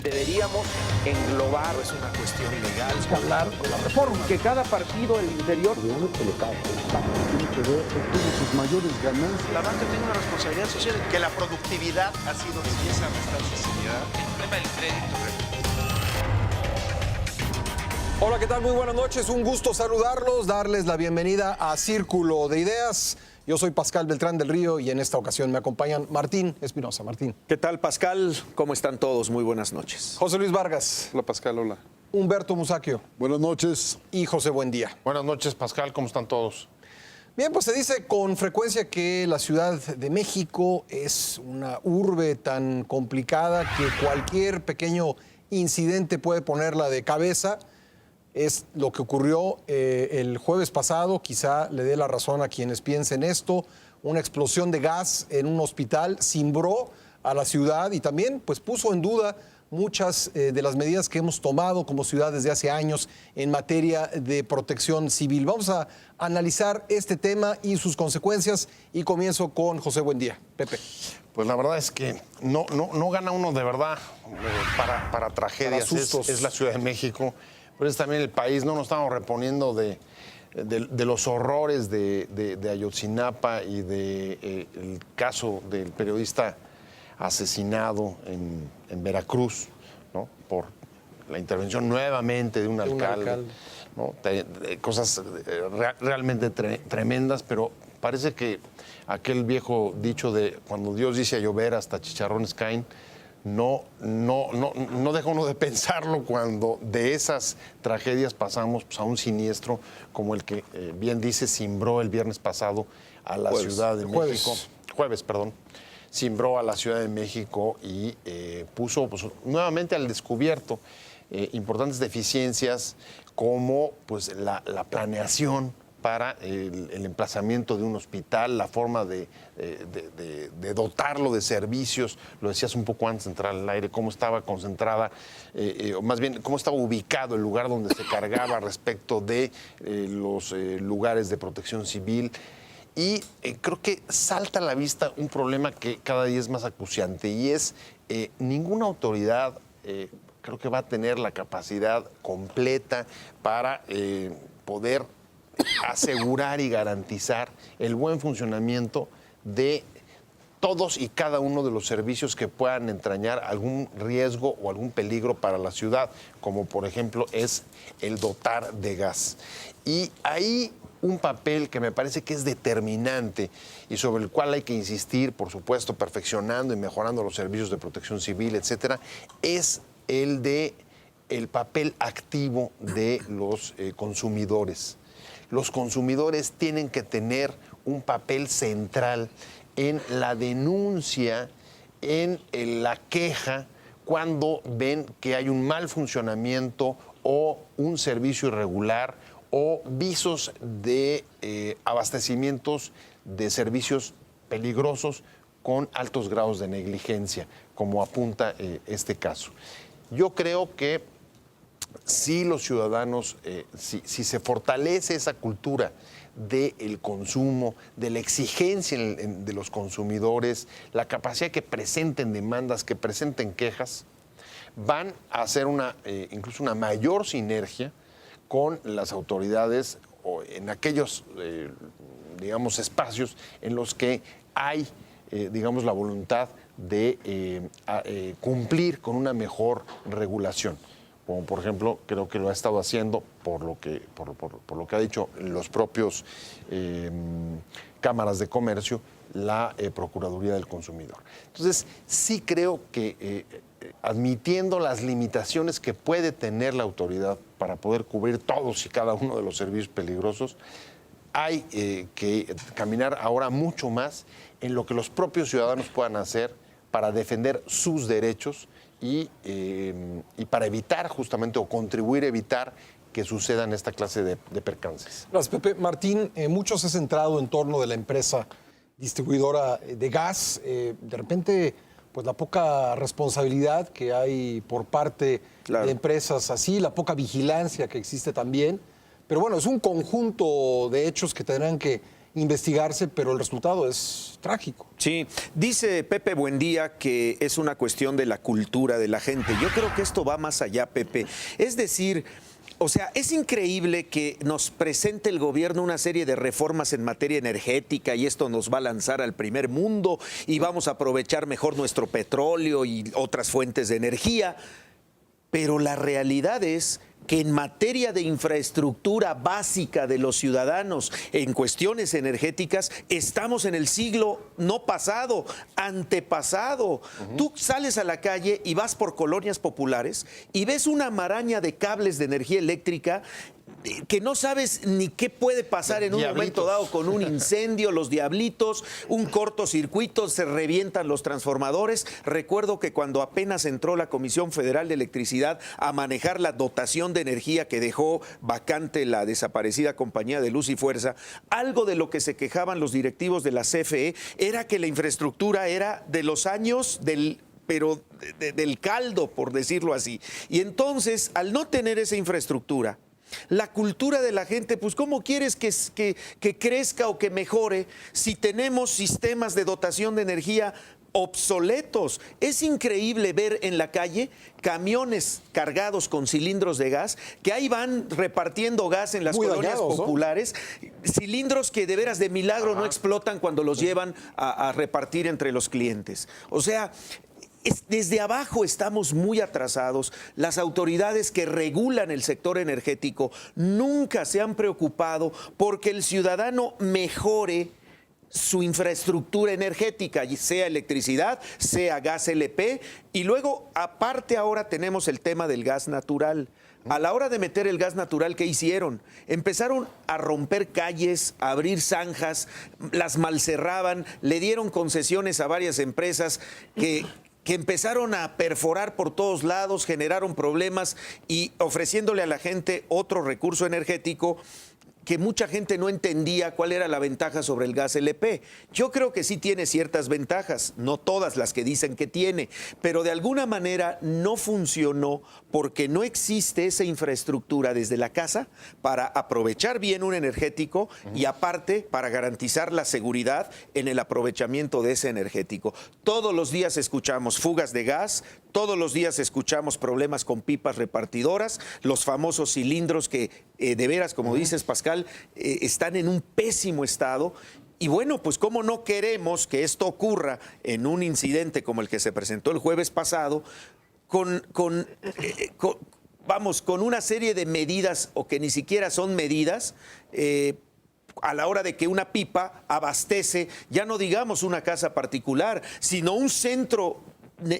deberíamos englobar. Es una cuestión legal. Hay que hablar con la reforma. Que cada partido del interior. Tiene que ver sus mayores ganancias. La banca tiene una responsabilidad social. Que la productividad ha sido Empieza a restar sensibilidad. El problema del crédito. Hola, ¿qué tal? Muy buenas noches. Un gusto saludarlos, darles la bienvenida a Círculo de Ideas. Yo soy Pascal Beltrán del Río y en esta ocasión me acompañan Martín Espinosa. Martín. ¿Qué tal, Pascal? ¿Cómo están todos? Muy buenas noches. José Luis Vargas. Hola, Pascal, hola. Humberto Musacchio. Buenas noches. Y José Buendía. Buenas noches, Pascal, ¿cómo están todos? Bien, pues se dice con frecuencia que la Ciudad de México es una urbe tan complicada que cualquier pequeño incidente puede ponerla de cabeza. Es lo que ocurrió el jueves pasado, quizá le dé la razón a quienes piensen esto. Una explosión de gas en un hospital cimbró a la ciudad y también pues, puso en duda muchas de las medidas que hemos tomado como ciudad desde hace años en materia de protección civil. Vamos a analizar este tema y sus consecuencias y comienzo con José Buendía. Pepe. Pues la verdad es que no gana uno de verdad para tragedias. Para sustos. Es la Ciudad de México. Pero es también el país, no nos estamos reponiendo de los horrores de Ayotzinapa y del caso del periodista asesinado en Veracruz, ¿no? Por la intervención nuevamente de un alcalde. ¿No? Cosas realmente tremendas, pero parece que aquel viejo dicho de cuando Dios dice a llover hasta chicharrones caen, no deja uno de pensarlo cuando de esas tragedias pasamos pues, a un siniestro como el que bien dice cimbró el viernes pasado a la Ciudad de México. Jueves, perdón. Cimbró a la Ciudad de México y puso pues, nuevamente al descubierto importantes deficiencias como pues, la planeación para el emplazamiento de un hospital, la forma de dotarlo de servicios, lo decías un poco antes de entrar al aire, cómo estaba concentrada, o más bien cómo estaba ubicado el lugar donde se cargaba respecto de los lugares de protección civil. Y creo que salta a la vista un problema que cada día es más acuciante y es ninguna autoridad creo que va a tener la capacidad completa para poder asegurar y garantizar el buen funcionamiento de todos y cada uno de los servicios que puedan entrañar algún riesgo o algún peligro para la ciudad, como por ejemplo es el dotar de gas. Y ahí un papel que me parece que es determinante y sobre el cual hay que insistir, por supuesto, perfeccionando y mejorando los servicios de protección civil, etcétera, es el de el papel activo de los consumidores. Los consumidores tienen que tener un papel central en la denuncia, en la queja, cuando ven que hay un mal funcionamiento o un servicio irregular o visos de abastecimientos de servicios peligrosos con altos grados de negligencia, como apunta este caso. Yo creo que si los ciudadanos, si se fortalece esa cultura del consumo, de la exigencia de los consumidores, la capacidad que presenten demandas, que presenten quejas, van a hacer incluso una mayor sinergia con las autoridades o en aquellos, digamos, espacios en los que hay, digamos, la voluntad de cumplir con una mejor regulación. Como por ejemplo, creo que lo ha estado haciendo por lo que ha dicho los propios cámaras de comercio, la Procuraduría del Consumidor. Entonces, sí creo que admitiendo las limitaciones que puede tener la autoridad para poder cubrir todos y cada uno de los servicios peligrosos, hay que caminar ahora mucho más en lo que los propios ciudadanos puedan hacer para defender sus derechos y para evitar justamente o contribuir a evitar que sucedan esta clase de percances. Gracias, Pepe. Martín, mucho se ha centrado en torno de la empresa distribuidora de gas. De repente, pues la poca responsabilidad que hay por parte de empresas así, la poca vigilancia que existe también. Pero bueno, es un conjunto de hechos que tendrán que investigarse, pero el resultado es trágico. Sí, dice Pepe Buendía que es una cuestión de la cultura de la gente. Yo creo que esto va más allá, Pepe. Es decir, o sea, es increíble que nos presente el gobierno una serie de reformas en materia energética y esto nos va a lanzar al primer mundo y vamos a aprovechar mejor nuestro petróleo y otras fuentes de energía. Pero la realidad es que en materia de infraestructura básica de los ciudadanos en cuestiones energéticas estamos en el siglo no pasado, antepasado. Tú sales a la calle y vas por colonias populares y ves una maraña de cables de energía eléctrica que no sabes ni qué puede pasar en un momento dado con un incendio, los diablitos, un cortocircuito, se revientan los transformadores. Recuerdo que cuando apenas entró la Comisión Federal de Electricidad a manejar la dotación de energía que dejó vacante la desaparecida Compañía de Luz y Fuerza, algo de lo que se quejaban los directivos de la CFE era que la infraestructura era de los años del caldo, por decirlo así. Y entonces, al no tener esa infraestructura, la cultura de la gente, pues ¿cómo quieres que crezca o que mejore si tenemos sistemas de dotación de energía obsoletos? Es increíble ver en la calle camiones cargados con cilindros de gas que ahí van repartiendo gas en las colonias populares, cilindros que de veras de milagro no explotan cuando los llevan a repartir entre los clientes. O sea, desde abajo estamos muy atrasados. Las autoridades que regulan el sector energético nunca se han preocupado porque el ciudadano mejore su infraestructura energética, sea electricidad, sea gas LP, y luego aparte ahora tenemos el tema del gas natural. A la hora de meter el gas natural, ¿qué hicieron? Empezaron a romper calles, a abrir zanjas, las malcerraban, le dieron concesiones a varias empresas que empezaron a perforar por todos lados, generaron problemas y ofreciéndole a la gente otro recurso energético que mucha gente no entendía cuál era la ventaja sobre el gas LP. Yo creo que sí tiene ciertas ventajas, no todas las que dicen que tiene, pero de alguna manera no funcionó porque no existe esa infraestructura desde la casa para aprovechar bien un energético y aparte para garantizar la seguridad en el aprovechamiento de ese energético. Todos los días escuchamos fugas de gas, todos los días escuchamos problemas con pipas repartidoras, los famosos cilindros que de veras, como dices, Pascal, están en un pésimo estado. Y bueno, pues cómo no queremos que esto ocurra en un incidente como el que se presentó el jueves pasado, con una serie de medidas o que ni siquiera son medidas, a la hora de que una pipa abastece, ya no digamos una casa particular, sino un centro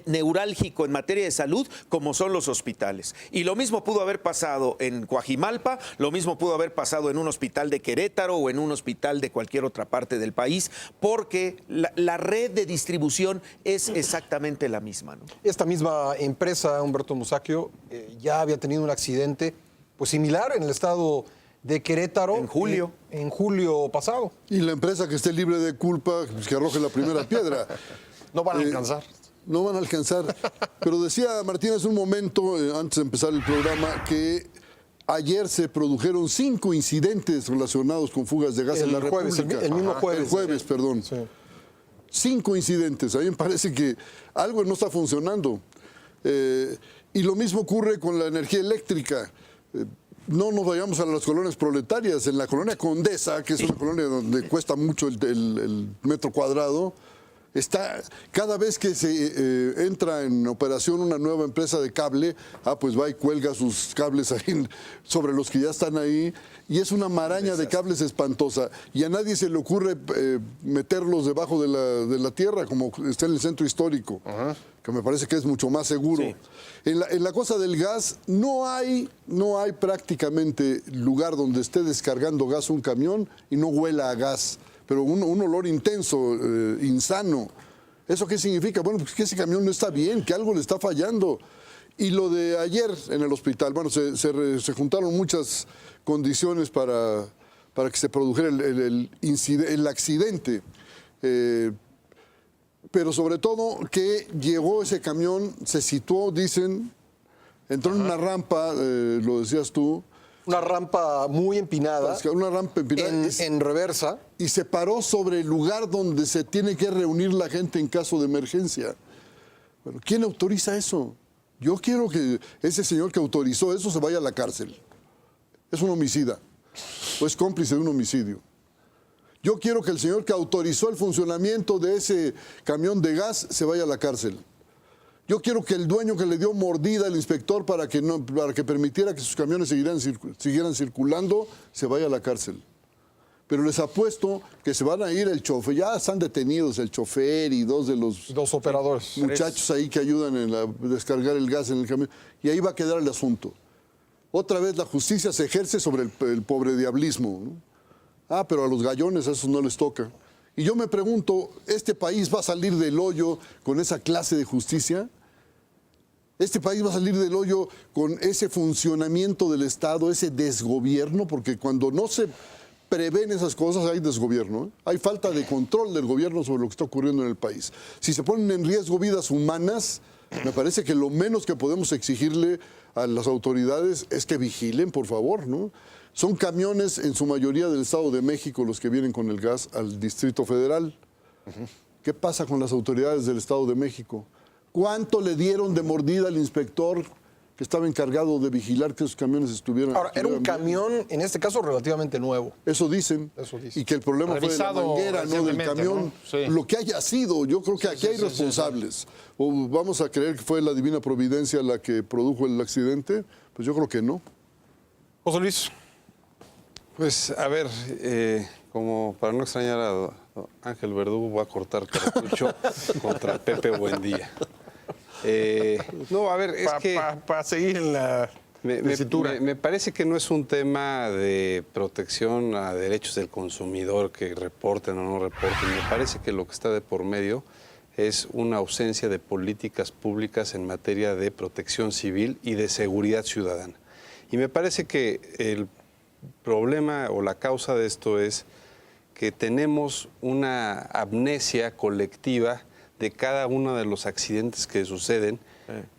neurálgico en materia de salud como son los hospitales. Y lo mismo pudo haber pasado en Coajimalpa, lo mismo pudo haber pasado en un hospital de Querétaro o en un hospital de cualquier otra parte del país, porque la red de distribución es exactamente la misma, ¿no? Esta misma empresa, Humberto Musacchio, ya había tenido un accidente pues similar en el estado de Querétaro. En julio. En julio pasado. Y la empresa que esté libre de culpa, pues que arroje la primera piedra. No van a alcanzar. No van a alcanzar. Pero decía Martín hace un momento, antes de empezar el programa, que ayer se produjeron 5 incidentes relacionados con fugas de gas en la República. El mismo jueves. El jueves, perdón. Sí. 5 incidentes. A mí me parece que algo no está funcionando. Y lo mismo ocurre con la energía eléctrica. No nos vayamos a las colonias proletarias. En la colonia Condesa, que es una colonia donde cuesta mucho el metro cuadrado, cada vez que se entra en operación una nueva empresa de cable, pues va y cuelga sus cables ahí sobre los que ya están ahí, y es una maraña de cables espantosa, y a nadie se le ocurre meterlos debajo de la tierra, como está en el centro histórico, que me parece que es mucho más seguro. Sí. En la cosa del gas, no hay prácticamente lugar donde esté descargando gas un camión y no huela a gas, pero un olor intenso, insano. ¿Eso qué significa? Bueno, pues que ese camión no está bien, que algo le está fallando. Y lo de ayer en el hospital, bueno, se juntaron muchas condiciones para que se produjera el accidente. Pero sobre todo que llegó ese camión, se situó, dicen, entró en una rampa, lo decías tú, Una rampa muy empinada. Pascal, una rampa empinada. En reversa. Y se paró sobre el lugar donde se tiene que reunir la gente en caso de emergencia. Bueno, ¿quién autoriza eso? Yo quiero que ese señor que autorizó eso se vaya a la cárcel. Es un homicida. O es cómplice de un homicidio. Yo quiero que el señor que autorizó el funcionamiento de ese camión de gas se vaya a la cárcel. Yo quiero que el dueño que le dio mordida al inspector para que permitiera que sus camiones siguieran circulando se vaya a la cárcel. Pero les apuesto que se van a ir el chofer. Ya están detenidos el chofer y dos de los operadores. muchachos ahí que ayudan a descargar el gas en el camión. Y ahí va a quedar el asunto. Otra vez la justicia se ejerce sobre el pobre diablismo, ¿no? Ah, pero a los gallones a esos no les toca. Y yo me pregunto, ¿este país va a salir del hoyo con esa clase de justicia? ¿Este país va a salir del hoyo con ese funcionamiento del Estado, ese desgobierno? Porque cuando no se prevén esas cosas hay desgobierno, ¿eh? Hay falta de control del gobierno sobre lo que está ocurriendo en el país. Si se ponen en riesgo vidas humanas, me parece que lo menos que podemos exigirle a las autoridades es que vigilen, por favor, ¿no? Son camiones, en su mayoría del Estado de México, los que vienen con el gas al Distrito Federal. ¿Qué pasa con las autoridades del Estado de México? ¿Cuánto le dieron de mordida al inspector que estaba encargado de vigilar que esos camiones estuvieran? Ahora, era un camión, en este caso, relativamente nuevo. Eso dicen. Eso dicen. Y que el problema fue de la Revisado manguera, no del recientemente, camión. ¿no? Sí. Lo que haya sido, yo creo que aquí hay responsables. ¿O vamos a creer que fue la divina providencia la que produjo el accidente? Pues yo creo que no. José Luis. Pues, a ver, como para no extrañar a Ángel Verdugo, voy a cortar cartucho contra Pepe Buendía. No, a ver, es que Para seguir en la tesitura. me parece que no es un tema de protección a derechos del consumidor que reporten o no reporten. Me parece que lo que está de por medio es una ausencia de políticas públicas en materia de protección civil y de seguridad ciudadana. Y me parece que el problema o la causa de esto es que tenemos una amnesia colectiva de cada uno de los accidentes que suceden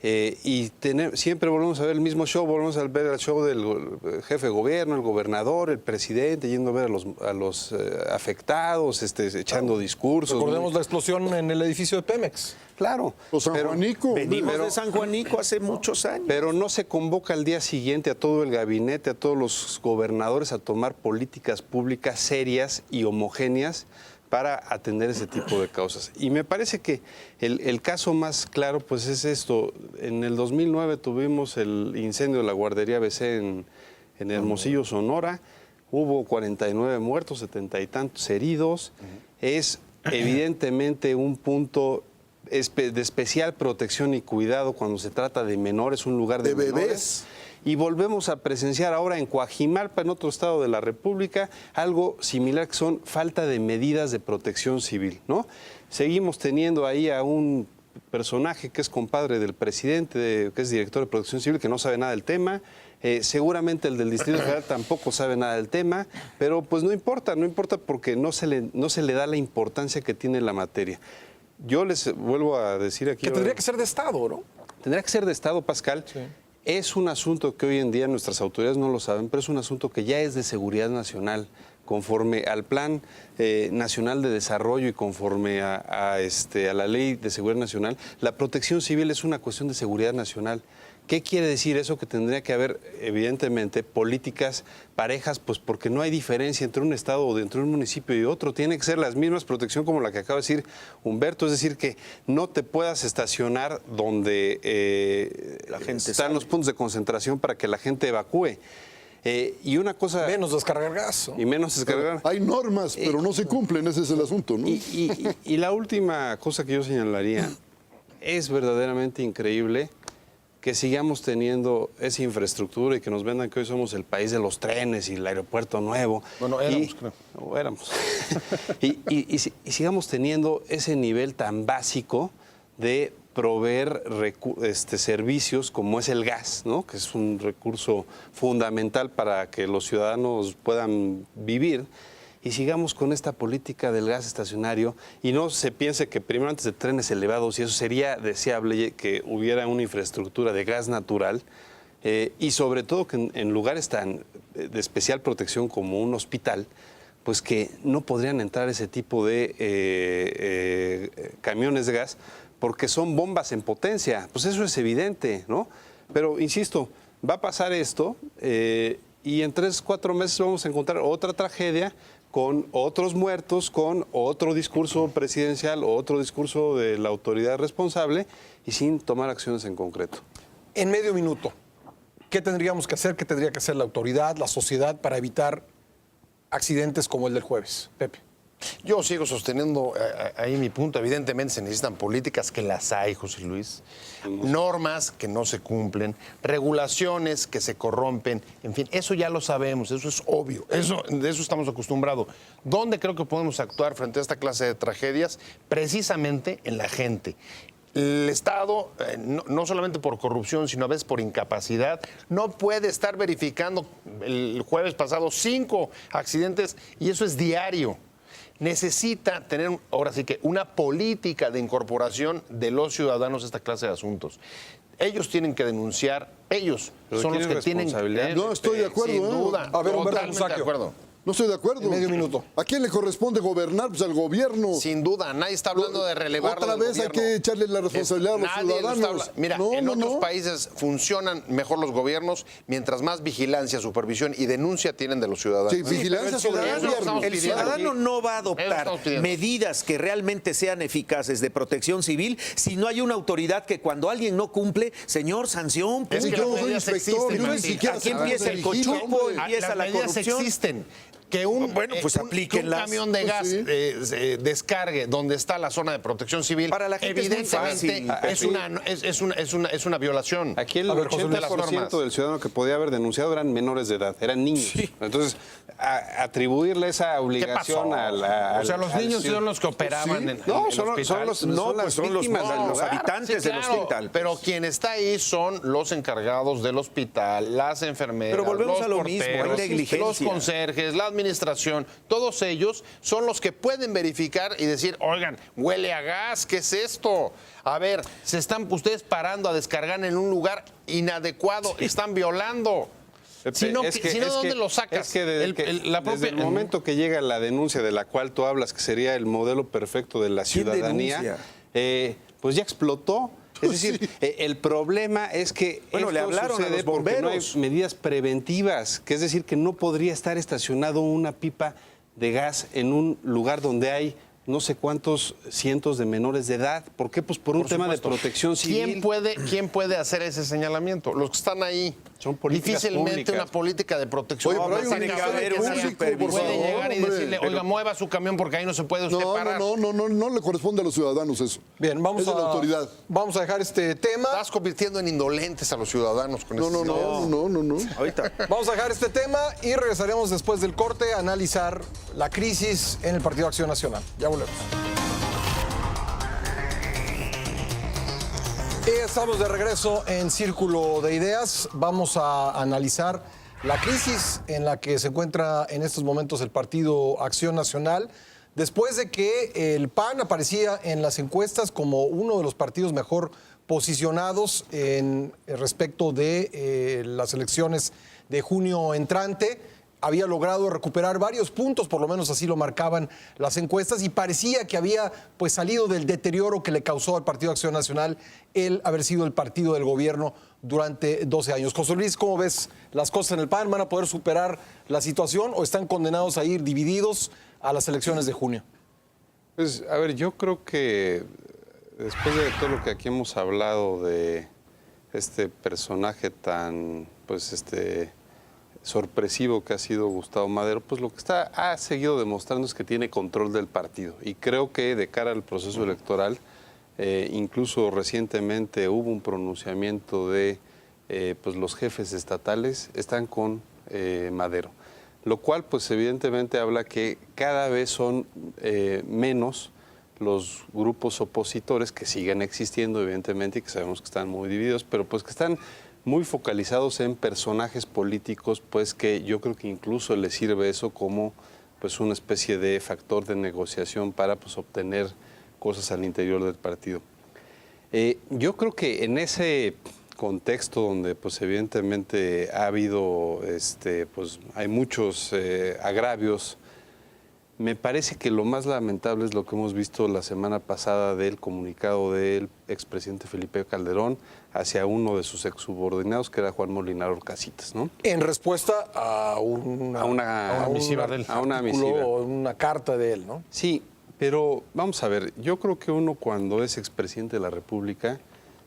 y siempre volvemos a ver el mismo show, volvemos a ver el show del jefe de gobierno, el gobernador, el presidente, yendo a ver a los afectados, echando discursos. Recordemos la explosión en el edificio de Pemex. Claro. O San Juanico. Venimos de San Juanico hace muchos años. Pero no se convoca al día siguiente a todo el gabinete, a todos los gobernadores a tomar políticas públicas serias y homogéneas para atender ese tipo de causas. Y me parece que el caso más claro pues es esto. En el 2009 tuvimos el incendio de la guardería ABC en Hermosillo, Sonora. Hubo 49 muertos, 70 y tantos heridos. Es evidentemente un punto de especial protección y cuidado cuando se trata de menores, un lugar de bebés. menores. Y volvemos a presenciar ahora en Coajimalpa, en otro estado de la República, algo similar que son falta de medidas de protección civil, ¿no? Seguimos teniendo ahí a un personaje que es compadre del presidente, que es director de protección civil, que no sabe nada del tema. Seguramente el del Distrito Federal tampoco sabe nada del tema, pero pues no importa porque no se le da la importancia que tiene la materia. Yo les vuelvo a decir aquí... Que tendría que ser de Estado, ¿no? Tendría que ser de Estado, Pascal. Sí. Es un asunto que hoy en día nuestras autoridades no lo saben, pero es un asunto que ya es de seguridad nacional, conforme al Plan Nacional de Desarrollo y conforme a la Ley de Seguridad Nacional. La protección civil es una cuestión de seguridad nacional. ¿Qué quiere decir eso? Que tendría que haber, evidentemente, políticas parejas, pues porque no hay diferencia entre un estado o entre un municipio y otro. Tiene que ser las mismas protección como la que acaba de decir Humberto, es decir, que no te puedas estacionar donde la gente están los puntos de concentración para que la gente evacúe. Y una cosa... Menos descargar gas, ¿no? Y menos descargar. Hay normas, pero no se cumplen, ese es el asunto, ¿no? Y la última cosa que yo señalaría, es verdaderamente increíble que sigamos teniendo esa infraestructura y que nos vendan que hoy somos el país de los trenes y el aeropuerto nuevo. Bueno, éramos, creo. O éramos. y sigamos teniendo ese nivel tan básico de proveer servicios como es el gas, ¿no? Que es un recurso fundamental para que los ciudadanos puedan vivir. Y sigamos con esta política del gas estacionario y no se piense que primero antes de trenes elevados, y eso sería deseable que hubiera una infraestructura de gas natural, Y sobre todo que en lugares tan de especial protección como un hospital, pues que no podrían entrar ese tipo de camiones de gas porque son bombas en potencia. Pues eso es evidente, ¿no? Pero, insisto, va a pasar esto y en 3, 4 meses vamos a encontrar otra tragedia con otros muertos, con otro discurso presidencial, otro discurso de la autoridad responsable y sin tomar acciones en concreto. En medio minuto, ¿qué tendríamos que hacer? ¿Qué tendría que hacer la autoridad, la sociedad para evitar accidentes como el del jueves? Pepe. Yo sigo sosteniendo ahí mi punto. Evidentemente se necesitan políticas, que las hay, José Luis, normas que no se cumplen, regulaciones que se corrompen, en fin, eso ya lo sabemos, eso es obvio, de eso estamos acostumbrados. ¿Dónde creo que podemos actuar frente a esta clase de tragedias? Precisamente en la gente. El Estado, no solamente por corrupción, sino a veces por incapacidad, no puede estar verificando el jueves pasado 5 accidentes y eso es diario. Necesita tener, ahora sí que, una política de incorporación de los ciudadanos a esta clase de asuntos. Ellos tienen que denunciar, ellos Pero son los que tienen responsabilidad. No, estoy de acuerdo, sin ¿eh? duda, A ver, Humberto totalmente de Musacchio. acuerdo. No estoy de acuerdo. En medio minuto. ¿A quién le corresponde gobernar? Pues al gobierno. Sin duda, nadie está hablando de relevar. Otra vez hay que echarle la responsabilidad a los ciudadanos. Mira, en otros países funcionan mejor los gobiernos mientras más vigilancia, supervisión y denuncia tienen de los ciudadanos. Sí, vigilancia sobre el gobierno. El ciudadano no va a adoptar estamos pidiendo. medidas que realmente sean eficaces de protección civil si no hay una autoridad que cuando alguien no cumple, señor, sanción. Es Sí, que yo las no soy medidas inspector, existen, yo ni Martín. siquiera Aquí sé empieza el dirigir, cochupo, hombre. empieza Las la medidas corrupción. existen. Que un, Bueno, pues que un aplíquenlas. camión de Pues gas sí. descargue donde está la zona de protección civil, Para la gente es muy evidentemente fácil. es una violación. Aquí el A ver, José Luis, 80% del ciudadano que podía haber denunciado eran menores de edad, eran niños. Entonces, atribuirle esa ¿Qué obligación pasó? a la... O sea, los niños son los que operaban en No, el son hospital. los víctimas, del los lugar. habitantes Sí, del claro, hospital. pero quien está ahí son los encargados del hospital, las enfermeras, Pero volvemos los a lo mismo, hay porteros, negligencia. los conserjes, la administración, todos ellos son los que pueden verificar y decir, oigan, huele a gas, ¿qué es esto? A ver, se están ustedes parando a descargar en un lugar inadecuado, están violando. Si no, ¿dónde lo sacas? Es que desde el momento que llega la denuncia de la cual tú hablas, que sería el modelo perfecto de la ¿Quién ciudadanía, denuncia? pues ya explotó. Es decir, el problema es que Bueno, le esto hablaron a sucede los porque no hay bomberos. medidas preventivas, que es decir, que no podría estar estacionado una pipa de gas en un lugar donde hay no sé cuántos cientos de menores de edad. ¿Por qué? Pues por un tema de protección civil. ¿Quién puede hacer ese señalamiento? Los que están ahí. Son políticas Difícilmente públicas. una política de protección. Oye, pero hay un tiene que haber ministerio que sea- público, por puede favor, llegar y hombre. decirle, oiga, mueva su camión porque ahí no se puede usted parar. No le corresponde a los ciudadanos eso. Bien, Es de la autoridad. Vamos a dejar este tema. Estás convirtiendo en indolentes a los ciudadanos con No. Ahorita. Vamos a dejar este tema y regresaremos después del corte a analizar la crisis en el Partido Acción Nacional. Ya volvemos. Estamos de regreso en Círculo de Ideas. Vamos a analizar la crisis en la que se encuentra en estos momentos el Partido Acción Nacional, después de que el PAN aparecía en las encuestas como uno de los partidos mejor posicionados en respecto de las elecciones de junio entrante. Había logrado recuperar varios puntos, por lo menos así lo marcaban las encuestas, y parecía que había pues salido del deterioro que le causó al Partido Acción Nacional el haber sido el partido del gobierno durante 12 años. José Luis, ¿cómo ves las cosas en el PAN? ¿Van a poder superar la situación o están condenados a ir divididos a las elecciones de junio? Pues, a ver, yo creo que después de todo lo que aquí hemos hablado de este personaje tan, sorpresivo que ha sido Gustavo Madero, pues lo que ha seguido demostrando es que tiene control del partido. Y creo que de cara al proceso electoral, incluso recientemente hubo un pronunciamiento de los jefes estatales están con Madero. Lo cual, pues evidentemente habla que cada vez son menos los grupos opositores que siguen existiendo, evidentemente, y que sabemos que están muy divididos, pero pues que están muy focalizados en personajes políticos, pues que yo creo que incluso les sirve eso como pues una especie de factor de negociación para pues obtener cosas al interior del partido. Yo creo que en ese contexto donde pues evidentemente ha habido, pues hay muchos agravios. Me parece que lo más lamentable es lo que hemos visto la semana pasada del comunicado del expresidente Felipe Calderón hacia uno de sus exsubordinados, que era Juan Molinar Orcasitas, ¿no? En respuesta a una misiva de él. A una artículo misiva. o una carta de él, ¿no? Sí, pero vamos a ver, yo creo que uno cuando es expresidente de la República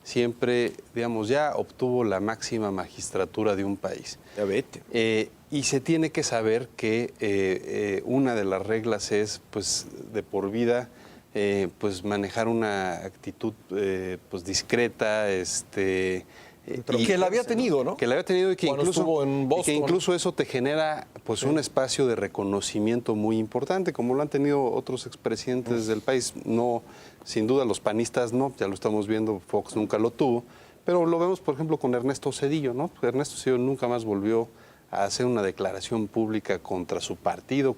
siempre, digamos, ya obtuvo la máxima magistratura de un país. Ya vete. Y se tiene que saber que una de las reglas es, pues, de por vida, pues, manejar una actitud, pues, discreta, Pero que la había tenido, ¿no? Que la había tenido y que Cuando incluso, estuvo en y que Boston. incluso eso te genera, pues, un espacio de reconocimiento muy importante, como lo han tenido otros expresidentes del país. No, sin duda los panistas no, ya lo estamos viendo, Fox nunca lo tuvo, pero lo vemos, por ejemplo, con Ernesto Zedillo, ¿no? Ernesto Zedillo nunca más volvió a hacer una declaración pública contra su partido,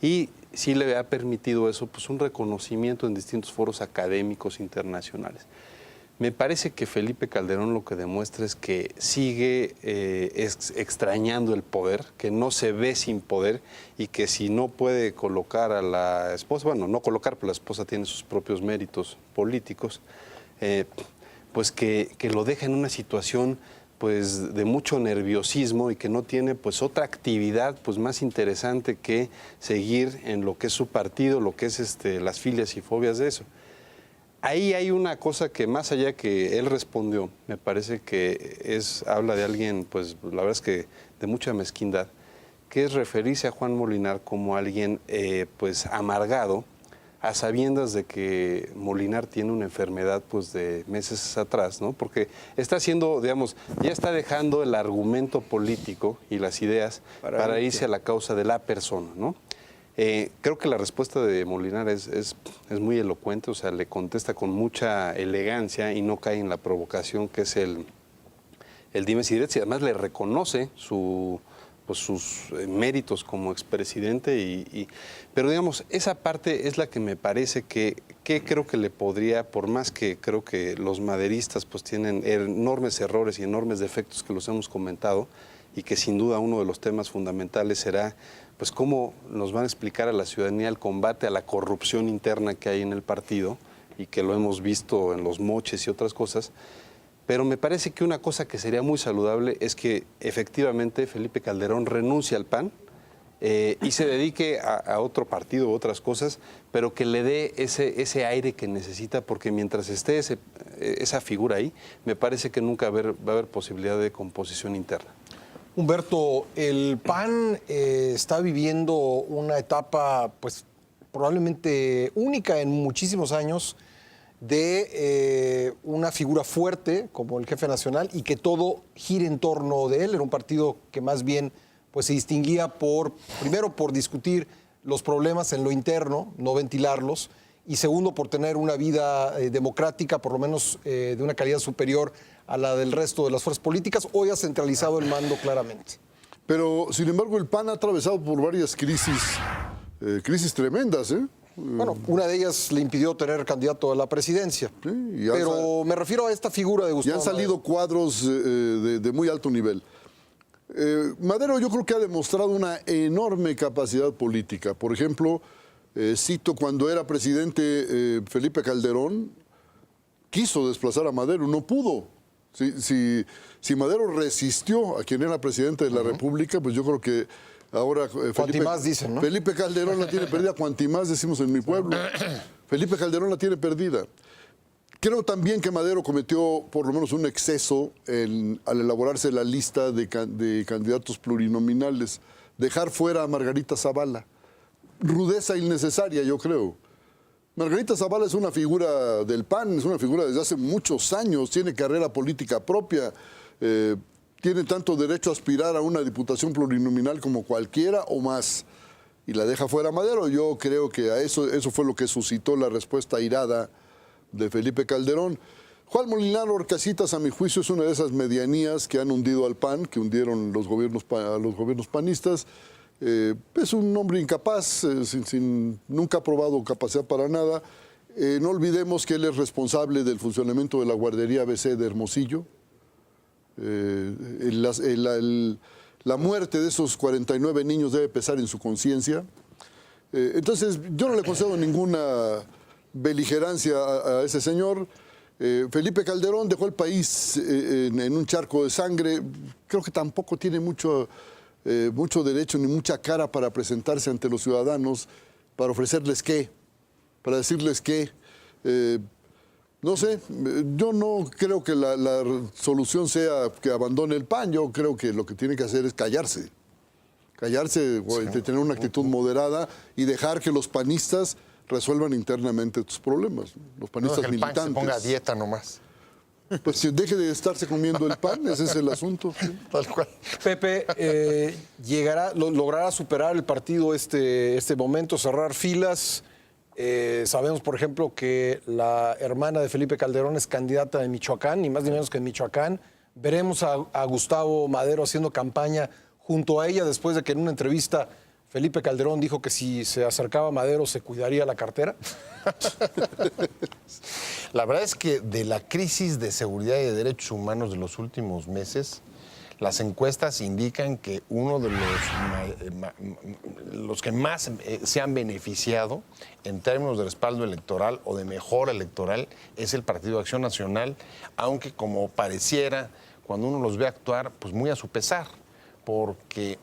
y sí le ha permitido eso, pues un reconocimiento en distintos foros académicos internacionales. Me parece que Felipe Calderón lo que demuestra es que sigue extrañando el poder, que no se ve sin poder y que si no puede colocar a la esposa, bueno, no colocar, pero la esposa tiene sus propios méritos políticos, pues que lo deja en una situación pues de mucho nerviosismo y que no tiene pues otra actividad pues más interesante que seguir en lo que es su partido, lo que es las filias y fobias de eso. Ahí hay una cosa que más allá que él respondió, me parece que habla de alguien, pues la verdad es que de mucha mezquindad, que es referirse a Juan Molinar como alguien pues amargado, a sabiendas de que Molinar tiene una enfermedad pues de meses atrás, ¿no? Porque está haciendo, digamos, ya está dejando el argumento político y las ideas para irse a la causa de la persona, ¿no? Creo que la respuesta de Molinar es muy elocuente, o sea, le contesta con mucha elegancia y no cae en la provocación que es el dimes y diretes, y además le reconoce sus méritos como expresidente, pero digamos, esa parte es la que me parece que creo que le podría, por más que creo que los maderistas pues tienen enormes errores y enormes defectos que los hemos comentado, y que sin duda uno de los temas fundamentales será pues cómo nos van a explicar a la ciudadanía el combate a la corrupción interna que hay en el partido, y que lo hemos visto en los moches y otras cosas. Pero me parece que una cosa que sería muy saludable es que efectivamente Felipe Calderón renuncie al PAN y se dedique a otro partido u otras cosas, pero que le dé ese aire que necesita, porque mientras esté esa figura ahí, me parece que nunca va a haber posibilidad de composición interna. Humberto, el PAN está viviendo una etapa pues probablemente única en muchísimos años, de una figura fuerte como el jefe nacional y que todo gire en torno de él. Era un partido que más bien pues, se distinguía primero por discutir los problemas en lo interno, no ventilarlos, y segundo por tener una vida democrática, por lo menos de una calidad superior a la del resto de las fuerzas políticas. Hoy ha centralizado el mando claramente. Pero, sin embargo, el PAN ha atravesado por varias crisis tremendas, ¿eh? Bueno, una de ellas le impidió tener candidato a la presidencia. Sí, pero me refiero a esta figura de Gustavo. Ya han salido cuadros de muy alto nivel. Madero yo creo que ha demostrado una enorme capacidad política. Por ejemplo, cito cuando era presidente Felipe Calderón, quiso desplazar a Madero, no pudo. Si Madero resistió a quien era presidente de la República, pues yo creo que ahora Cuantimás dicen, ¿no? Felipe Calderón la tiene perdida, cuantimás decimos en mi pueblo. Felipe Calderón la tiene perdida. Creo también que Madero cometió por lo menos un exceso al elaborarse la lista de candidatos plurinominales. Dejar fuera a Margarita Zavala. Rudeza innecesaria, yo creo. Margarita Zavala es una figura del PAN, es una figura desde hace muchos años, tiene carrera política propia, tiene tanto derecho a aspirar a una diputación plurinominal como cualquiera o más. Y la deja fuera Madero. Yo creo que a eso fue lo que suscitó la respuesta airada de Felipe Calderón. Juan Molinar Orcasitas, a mi juicio, es una de esas medianías que han hundido al PAN, que hundieron a los gobiernos panistas. Es un hombre incapaz, nunca ha probado capacidad para nada. No olvidemos que él es responsable del funcionamiento de la guardería ABC de Hermosillo. La muerte de esos 49 niños debe pesar en su conciencia. Entonces, yo no le concedo ninguna beligerancia a ese señor. Felipe Calderón dejó el país en un charco de sangre. Creo que tampoco tiene mucho derecho ni mucha cara para presentarse ante los ciudadanos, para ofrecerles qué, para decirles qué. No sé, yo no creo que la solución sea que abandone el PAN. Yo creo que lo que tiene que hacer es callarse. Callarse, tener una actitud moderada y dejar que los panistas resuelvan internamente tus problemas. Los panistas que el militantes. PAN se ponga a dieta nomás. Pues si deje de estarse comiendo el pan, ese es el asunto. Sí. Tal cual. Pepe, ¿logrará superar el partido este momento, cerrar filas? Sabemos, por ejemplo, que la hermana de Felipe Calderón es candidata en Michoacán, ni más ni menos que en Michoacán. Veremos a Gustavo Madero haciendo campaña junto a ella, después de que en una entrevista Felipe Calderón dijo que si se acercaba a Madero se cuidaría la cartera. La verdad es que de la crisis de seguridad y de derechos humanos de los últimos meses, las encuestas indican que uno de los que más se han beneficiado en términos de respaldo electoral o de mejora electoral es el Partido de Acción Nacional, aunque como pareciera, cuando uno los ve actuar, pues muy a su pesar, porque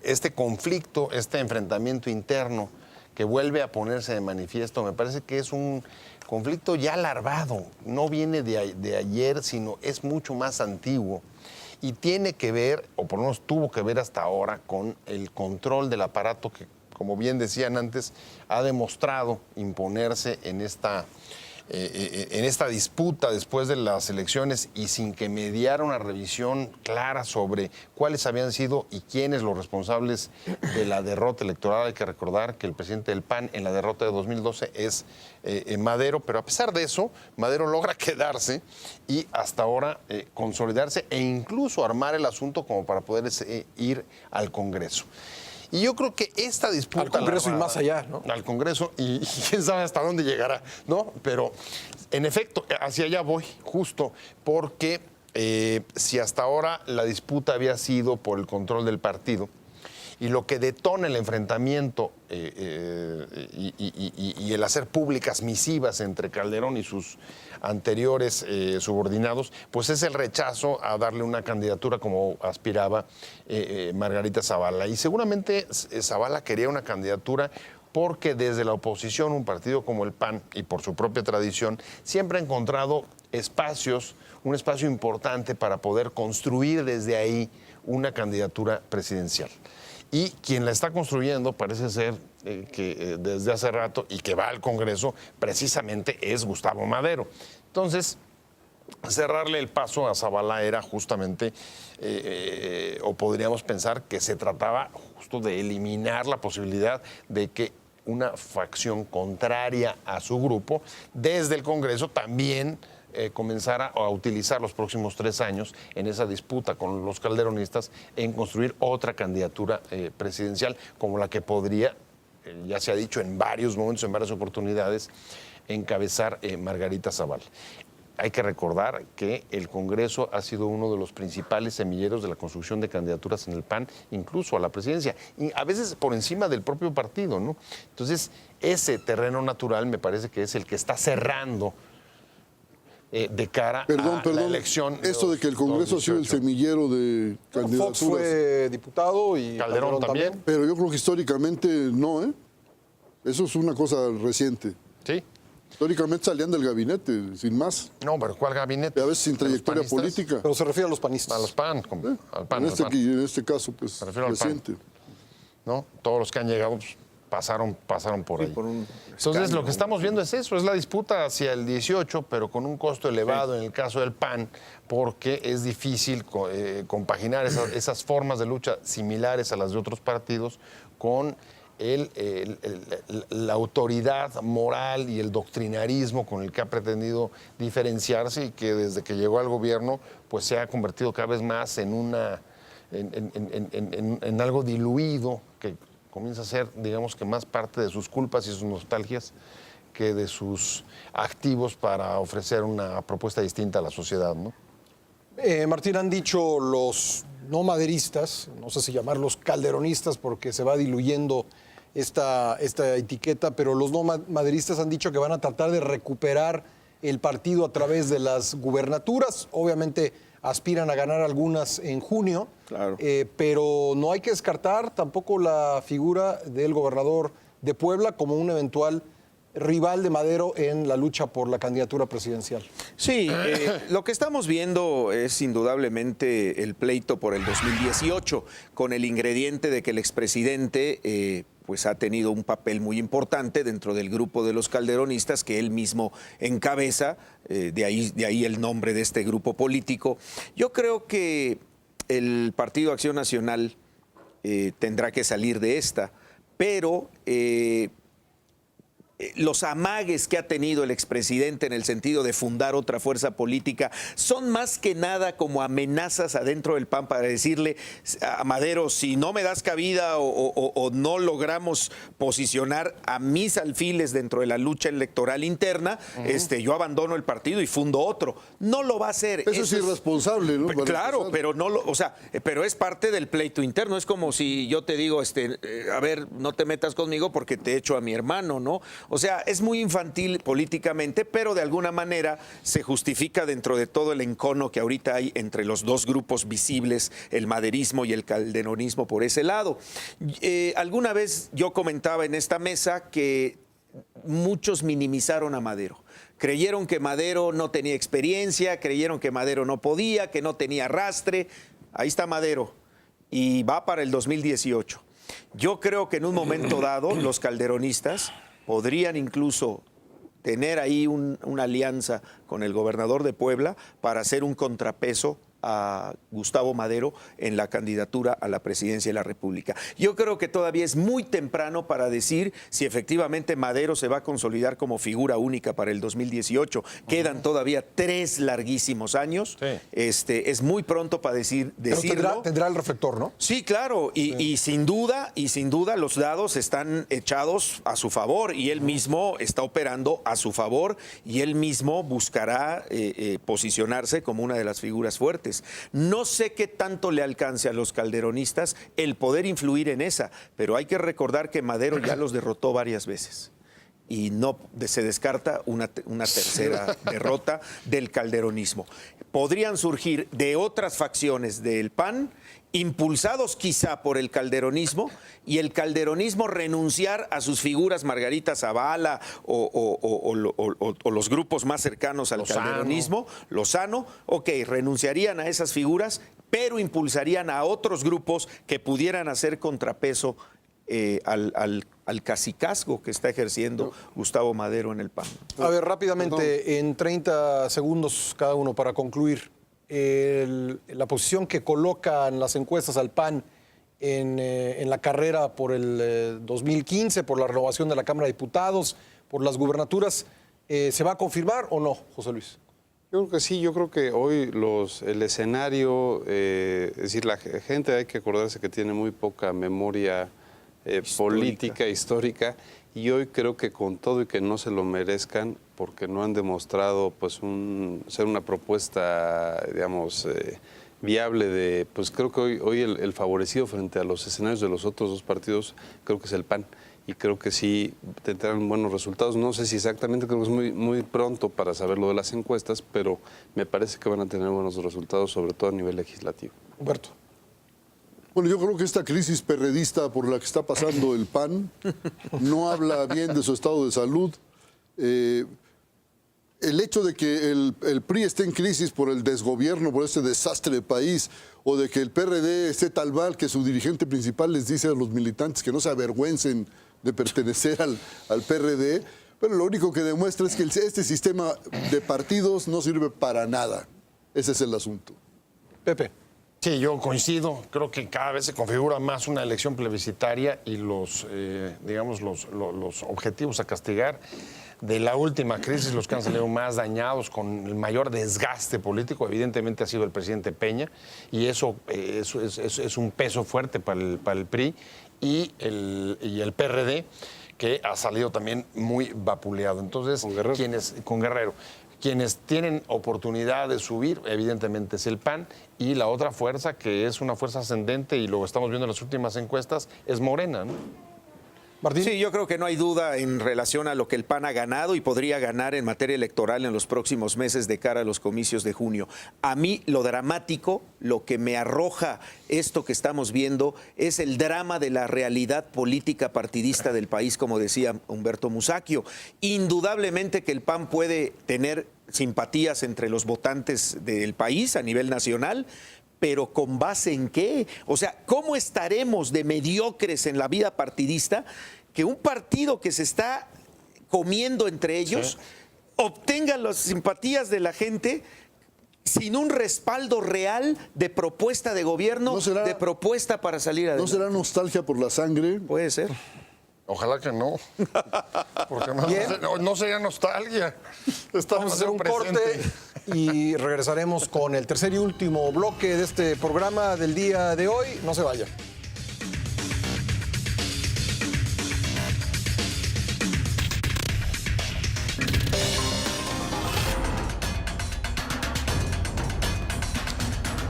este conflicto, este enfrentamiento interno que vuelve a ponerse de manifiesto, me parece que es un conflicto ya larvado, no viene de ayer, sino es mucho más antiguo y tiene que ver, o por lo menos tuvo que ver hasta ahora, con el control del aparato que, como bien decían antes, ha demostrado imponerse en esta disputa después de las elecciones y sin que mediara una revisión clara sobre cuáles habían sido y quiénes los responsables de la derrota electoral. Hay que recordar que el presidente del PAN en la derrota de 2012 es Madero, pero a pesar de eso, Madero logra quedarse y hasta ahora consolidarse e incluso armar el asunto como para poder ir al Congreso. Y yo creo que esta disputa... Al Congreso y más allá, ¿no? Al Congreso y quién sabe hasta dónde llegará, ¿no? Pero, en efecto, hacia allá voy, justo, porque si hasta ahora la disputa había sido por el control del partido, y lo que detona el enfrentamiento y el hacer públicas misivas entre Calderón y sus anteriores subordinados, pues es el rechazo a darle una candidatura como aspiraba Margarita Zavala. Y seguramente Zavala quería una candidatura porque desde la oposición, un partido como el PAN, y por su propia tradición, siempre ha encontrado un espacio importante para poder construir desde ahí una candidatura presidencial. Y quien la está construyendo parece ser que desde hace rato y que va al Congreso precisamente es Gustavo Madero. Entonces, cerrarle el paso a Zavala era justamente, o podríamos pensar que se trataba justo de eliminar la posibilidad de que una facción contraria a su grupo desde el Congreso también comenzara a utilizar los próximos 3 años en esa disputa con los calderonistas en construir otra candidatura presidencial como la que podría, ya se ha dicho en varios momentos, en varias oportunidades, encabezar Margarita Zavala. Hay que recordar que el Congreso ha sido uno de los principales semilleros de la construcción de candidaturas en el PAN, incluso a la presidencia, y a veces por encima del propio partido, ¿no? Entonces, ese terreno natural me parece que es el que está cerrando de cara a la elección. Esto de que el Congreso ha sido el semillero de candidaturas. Fox fue diputado y Calderón también. Pero yo creo que históricamente no, ¿eh? Eso es una cosa reciente. Sí. Históricamente salían del gabinete, sin más. No, pero ¿cuál gabinete? A veces sin trayectoria ¿Los panistas? política. Pero se refiere a los panistas. A los PAN, al PAN. En este caso, pues, Me refiero al PAN. reciente. ¿No? Todos los que han llegado pues, pasaron por ahí. Entonces, lo que estamos viendo es eso, es la disputa hacia el 18, pero con un costo elevado en el caso del PAN, porque es difícil compaginar esas formas de lucha similares a las de otros partidos con la autoridad moral y el doctrinarismo con el que ha pretendido diferenciarse y que desde que llegó al gobierno pues se ha convertido cada vez más en algo diluido que comienza a ser, digamos que más parte de sus culpas y sus nostalgias que de sus activos para ofrecer una propuesta distinta a la sociedad, ¿no? Martín, han dicho los no maderistas, no sé si llamarlos calderonistas porque se va diluyendo esta etiqueta, pero los no maderistas han dicho que van a tratar de recuperar el partido a través de las gubernaturas. Obviamente aspiran a ganar algunas en junio, Claro. pero no hay que descartar tampoco la figura del gobernador de Puebla como un eventual rival de Madero en la lucha por la candidatura presidencial. Sí, lo que estamos viendo es indudablemente el pleito por el 2018, con el ingrediente de que el expresidente pues ha tenido un papel muy importante dentro del grupo de los calderonistas que él mismo encabeza, de ahí el nombre de este grupo político. Yo creo que el Partido Acción Nacional tendrá que salir de esta, pero los amagues que ha tenido el expresidente en el sentido de fundar otra fuerza política son más que nada como amenazas adentro del PAN para decirle a Madero, si no me das cabida o no logramos posicionar a mis alfiles dentro de la lucha electoral interna, yo abandono el partido y fundo otro. No lo va a hacer. Eso es irresponsable, ¿no? Para Claro, empezar. pero no lo, pero es parte del pleito interno. Es como si yo te digo, a ver, no te metas conmigo porque te echo a mi hermano, ¿no? O sea, es muy infantil políticamente, pero de alguna manera se justifica dentro de todo el encono que ahorita hay entre los dos grupos visibles, el maderismo y el calderonismo por ese lado. Alguna vez yo comentaba en esta mesa que muchos minimizaron a Madero. Creyeron que Madero no tenía experiencia, creyeron que Madero no podía, que no tenía arrastre. Ahí está Madero y va para el 2018. Yo creo que en un momento dado los calderonistas podrían incluso tener ahí una alianza con el gobernador de Puebla para hacer un contrapeso a Gustavo Madero en la candidatura a la presidencia de la República. Yo creo que todavía es muy temprano para decir si efectivamente Madero se va a consolidar como figura única para el 2018. Quedan todavía 3 larguísimos años. Sí. Es muy pronto para decirlo. Pero tendrá el reflector, ¿no? Sí, claro, y sin duda los dados están echados a su favor y él mismo está operando a su favor y él mismo buscará posicionarse como una de las figuras fuertes. No sé qué tanto le alcance a los calderonistas el poder influir en esa, pero hay que recordar que Madero ya los derrotó varias veces. Y no se descarta una tercera derrota del calderonismo. Podrían surgir de otras facciones del PAN, impulsados quizá por el calderonismo, y el calderonismo renunciar a sus figuras, Margarita Zavala o los grupos más cercanos al calderonismo, Lozano, renunciarían a esas figuras, pero impulsarían a otros grupos que pudieran hacer contrapeso al cacicazgo que está ejerciendo Gustavo Madero en el PAN. A ver, rápidamente, en 30 segundos cada uno para concluir. La posición que colocan las encuestas al PAN en la carrera por el 2015, por la renovación de la Cámara de Diputados, por las gubernaturas, ¿se va a confirmar o no, José Luis? Yo creo que sí, yo creo que hoy el escenario, es decir, la gente hay que acordarse que tiene muy poca memoria política, histórica, y hoy creo que con todo y que no se lo merezcan, porque no han demostrado pues ser una propuesta, digamos, viable pues creo que hoy el favorecido frente a los escenarios de los otros dos partidos, creo que es el PAN. Y creo que sí tendrán buenos resultados. No sé si exactamente, creo que es muy, muy pronto para saber lo de las encuestas, pero me parece que van a tener buenos resultados, sobre todo a nivel legislativo. Humberto. Bueno, yo creo que esta crisis perredista por la que está pasando el PAN no habla bien de su estado de salud. El hecho de que el PRI esté en crisis por el desgobierno, por este desastre de país, o de que el PRD esté tal mal que su dirigente principal les dice a los militantes que no se avergüencen de pertenecer al PRD, pero lo único que demuestra es que este sistema de partidos no sirve para nada. Ese es el asunto. Pepe. Sí, yo coincido. Creo que cada vez se configura más una elección plebiscitaria y los objetivos a castigar de la última crisis, los que han salido más dañados con el mayor desgaste político, evidentemente ha sido el presidente Peña, y eso es un peso fuerte para el PRI y el PRD, que ha salido también muy vapuleado. Entonces, Con Guerrero. con Guerrero. Quienes tienen oportunidad de subir, evidentemente, es el PAN, y la otra fuerza, que es una fuerza ascendente, y lo estamos viendo en las últimas encuestas, es Morena, ¿no? Martín. Sí, yo creo que no hay duda en relación a lo que el PAN ha ganado y podría ganar en materia electoral en los próximos meses de cara a los comicios de junio. A mí lo dramático, lo que me arroja esto que estamos viendo, es el drama de la realidad política partidista del país, como decía Humberto Musacchio. Indudablemente que el PAN puede tener simpatías entre los votantes del país a nivel nacional, pero ¿con base en qué? O sea, ¿cómo estaremos de mediocres en la vida partidista que un partido que se está comiendo entre ellos obtenga las simpatías de la gente sin un respaldo real de propuesta de gobierno, de propuesta para salir adelante? ¿No será nostalgia por la sangre? Puede ser. Ojalá que no. Porque no sería nostalgia. Vamos a hacer un corte y regresaremos con el tercer y último bloque de este programa del día de hoy. No se vaya.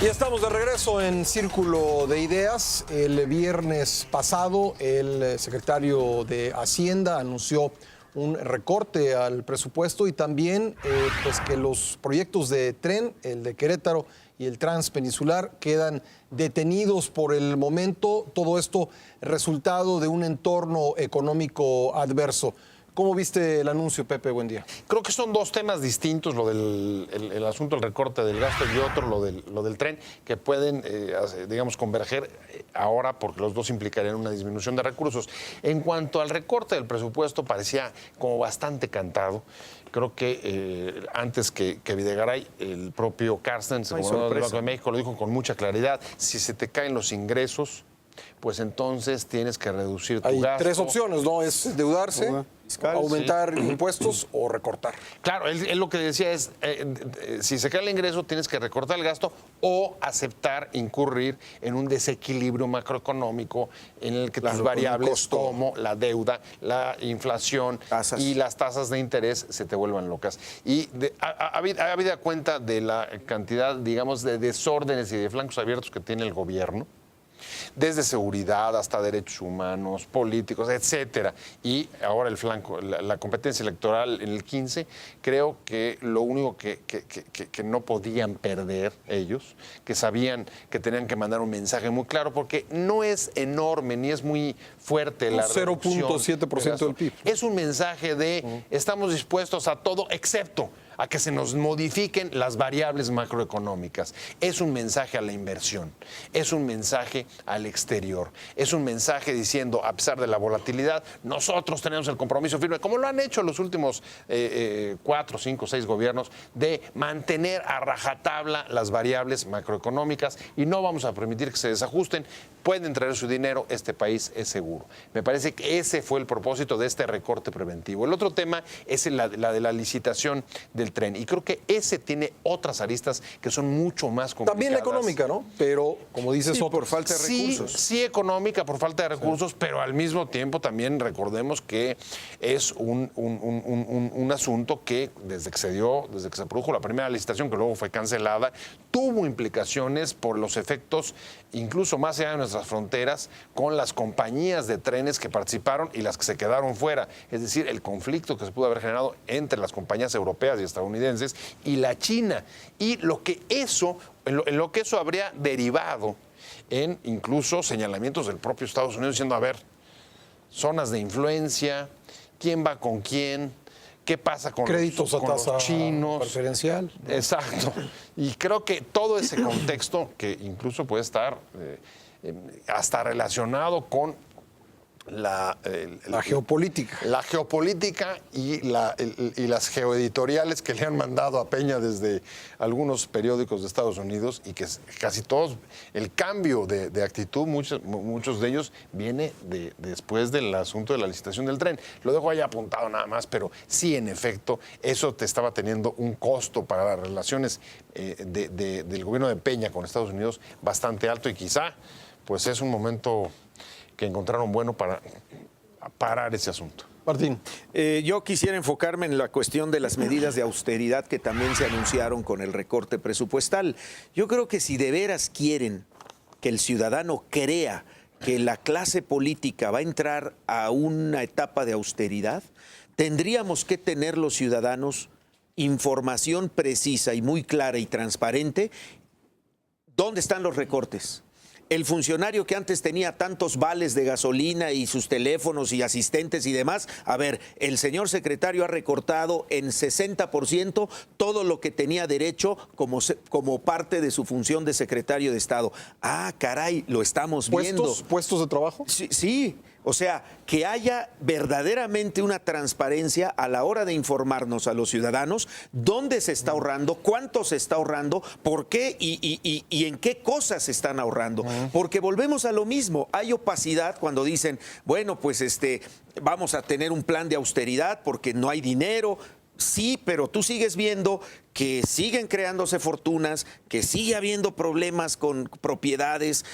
Y estamos de regreso en Círculo de Ideas. El viernes pasado, el secretario de Hacienda anunció un recorte al presupuesto y también pues que los proyectos de tren, el de Querétaro y el transpeninsular, quedan detenidos por el momento. Todo esto resultado de un entorno económico adverso. ¿Cómo viste el anuncio, Pepe? Buen día. Creo que son dos temas distintos, lo del el asunto del recorte del gasto y otro, lo del tren, que pueden, digamos, converger ahora porque los dos implicarían una disminución de recursos. En cuanto al recorte del presupuesto, parecía como bastante cantado. Creo que antes que Videgaray, el propio Carstens, el gobernador del Banco de México, lo dijo con mucha claridad: si se te caen los ingresos, pues entonces tienes que reducir tu gasto. Hay tres opciones, ¿no? Es endeudarse, aumentar impuestos o recortar. Claro, él lo que decía es, si se cae el ingreso, tienes que recortar el gasto o aceptar incurrir en un desequilibrio macroeconómico en el que tus variables como la deuda, la inflación y las tasas de interés se te vuelvan locas. Y habida cuenta de la cantidad, digamos, de desórdenes y de flancos abiertos que tiene el gobierno, desde seguridad hasta derechos humanos, políticos, etcétera. Y ahora el flanco, la competencia electoral en el 15, creo que lo único que no podían perder ellos, que sabían que tenían que mandar un mensaje muy claro, porque no es enorme ni es muy fuerte la 0.7% del PIB. Es un mensaje de estamos dispuestos a todo excepto a que se nos modifiquen las variables macroeconómicas. Es un mensaje a la inversión, es un mensaje al exterior, es un mensaje diciendo, a pesar de la volatilidad, nosotros tenemos el compromiso firme, como lo han hecho los últimos 4, 5, 6 gobiernos, de mantener a rajatabla las variables macroeconómicas y no vamos a permitir que se desajusten. Pueden traer su dinero, este país es seguro. Me parece que ese fue el propósito de este recorte preventivo. El otro tema es la de la licitación del tren. Y creo que ese tiene otras aristas que son mucho más complicadas. También la económica, ¿no? Pero, como dices, por falta de recursos. Sí, económica, por falta de recursos, pero al mismo tiempo también recordemos que es un asunto que desde que se produjo la primera licitación, que luego fue cancelada, tuvo implicaciones por los efectos incluso más allá de nuestras fronteras, con las compañías de trenes que participaron y las que se quedaron fuera. Es decir, el conflicto que se pudo haber generado entre las compañías europeas y estadounidenses y la China. Y en lo que eso habría derivado en incluso señalamientos del propio Estados Unidos diciendo, a ver, zonas de influencia, quién va con quién, qué pasa con créditos con a tasa los chinos. Preferencial. Exacto. Y creo que todo ese contexto, que incluso puede estar hasta relacionado con la geopolítica. La geopolítica y las geoeditoriales que le han mandado a Peña desde algunos periódicos de Estados Unidos, y que casi todos, el cambio de actitud, muchos de ellos, viene después del asunto de la licitación del tren. Lo dejo ahí apuntado nada más, pero sí, en efecto, eso te estaba teniendo un costo para las relaciones del gobierno de Peña con Estados Unidos bastante alto, y quizá pues es un momento que encontraron bueno para parar ese asunto. Martín. Yo quisiera enfocarme en la cuestión de las medidas de austeridad que también se anunciaron con el recorte presupuestal. Yo creo que si de veras quieren que el ciudadano crea que la clase política va a entrar a una etapa de austeridad, tendríamos que tener los ciudadanos información precisa y muy clara y transparente. ¿Dónde están los recortes? El funcionario que antes tenía tantos vales de gasolina y sus teléfonos y asistentes y demás, a ver, el señor secretario ha recortado en 60% todo lo que tenía derecho como parte de su función de secretario de Estado. Ah, caray, lo estamos viendo. ¿Puestos de trabajo? Sí, sí. O sea, que haya verdaderamente una transparencia a la hora de informarnos a los ciudadanos dónde se está ahorrando, cuánto se está ahorrando, por qué y en qué cosas se están ahorrando. Porque volvemos a lo mismo, hay opacidad cuando dicen, bueno, pues vamos a tener un plan de austeridad porque no hay dinero. Sí, pero tú sigues viendo que siguen creándose fortunas, que sigue habiendo problemas con propiedades.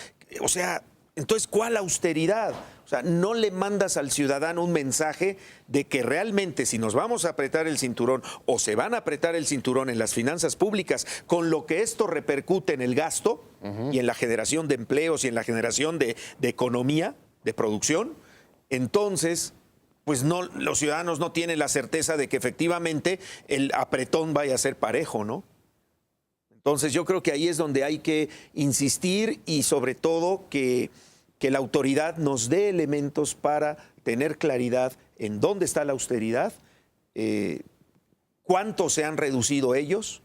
O sea, entonces, ¿cuál austeridad? O sea, no le mandas al ciudadano un mensaje de que realmente si nos vamos a apretar el cinturón o se van a apretar el cinturón en las finanzas públicas, con lo que esto repercute en el gasto y en la generación de empleos y en la generación de economía, de producción, entonces, pues no, los ciudadanos no tienen la certeza de que efectivamente el apretón vaya a ser parejo, ¿no? Entonces yo creo que ahí es donde hay que insistir y sobre todo que la autoridad nos dé elementos para tener claridad en dónde está la austeridad, cuánto se han reducido ellos